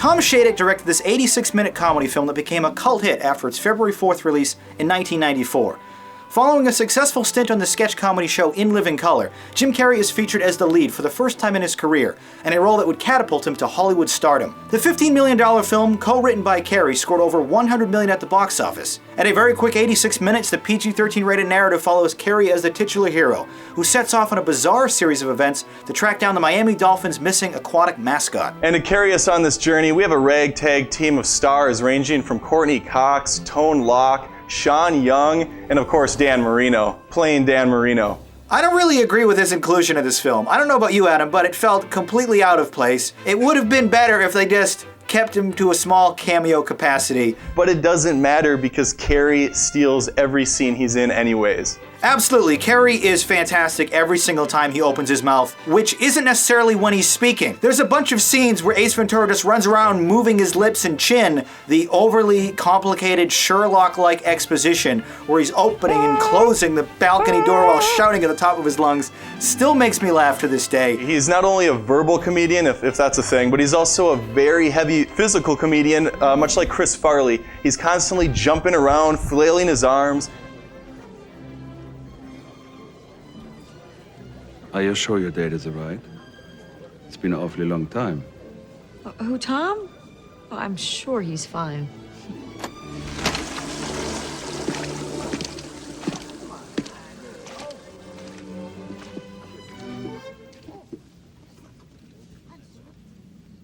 Tom Shadyac directed this 86-minute comedy film that became a cult hit after its February 4th release in 1994. Following a successful stint on the sketch comedy show In Living Color, Jim Carrey is featured as the lead for the first time in his career, and a role that would catapult him to Hollywood stardom. The $15 million film, co-written by Carrey, scored over $100 million at the box office. At a very quick 86 minutes, the PG-13 rated narrative follows Carrey as the titular hero, who sets off on a bizarre series of events to track down the Miami Dolphins' missing aquatic mascot. And to carry us on this journey, we have a ragtag team of stars ranging from Courtney Cox, Tone-Lōc, Sean Young, and of course Dan Marino, playing Dan Marino. I don't really agree with his inclusion of this film. I don't know about you, Adam, but it felt completely out of place. It would have been better if they just kept him to a small cameo capacity. But it doesn't matter because Carrey steals every scene he's in anyways. Absolutely, Carrey is fantastic every single time he opens his mouth, which isn't necessarily when he's speaking. There's a bunch of scenes where Ace Ventura just runs around moving his lips and chin, the overly complicated Sherlock-like exposition where he's opening and closing the balcony door while shouting at the top of his lungs still makes me laugh to this day. He's not only a verbal comedian, if that's a thing, but he's also a very heavy physical comedian, much like Chris Farley. He's constantly jumping around, flailing his arms. Are you sure your date is right? It's been an awfully long time. Who, Tom? Oh, I'm sure he's fine.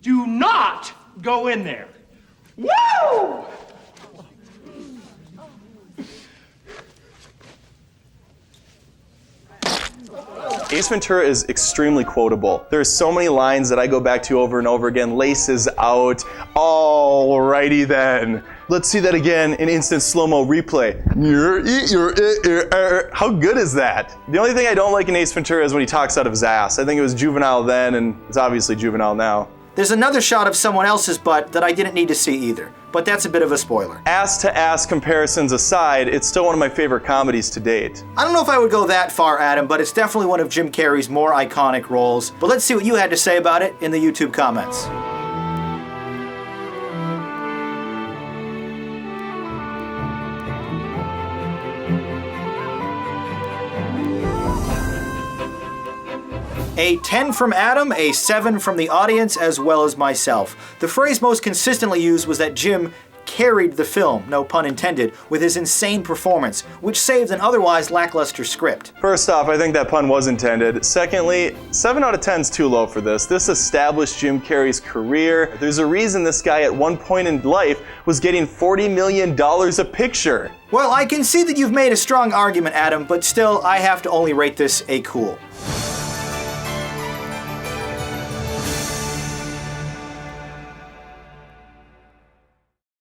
Do not go in there. Woo! Ace Ventura is extremely quotable. There's so many lines that I go back to over and over again. Laces out. Alrighty then. Let's see that again in instant slow-mo replay. How good is that? The only thing I don't like in Ace Ventura is when he talks out of his ass. I think it was juvenile then, and it's obviously juvenile now. There's another shot of someone else's butt that I didn't need to see either, but that's a bit of a spoiler. Ass-to-ass comparisons aside, it's still one of my favorite comedies to date. I don't know if I would go that far, Adam, but it's definitely one of Jim Carrey's more iconic roles. But let's see what you had to say about it in the YouTube comments. A 10 from Adam, a 7 from the audience, as well as myself. The phrase most consistently used was that Jim carried the film, no pun intended, with his insane performance, which saved an otherwise lackluster script. First off, I think that pun was intended. Secondly, 7 out of 10 is too low for this. This established Jim Carrey's career. There's a reason this guy at one point in life was getting $40 million a picture. Well, I can see that you've made a strong argument, Adam, but still, I have to only rate this a cool.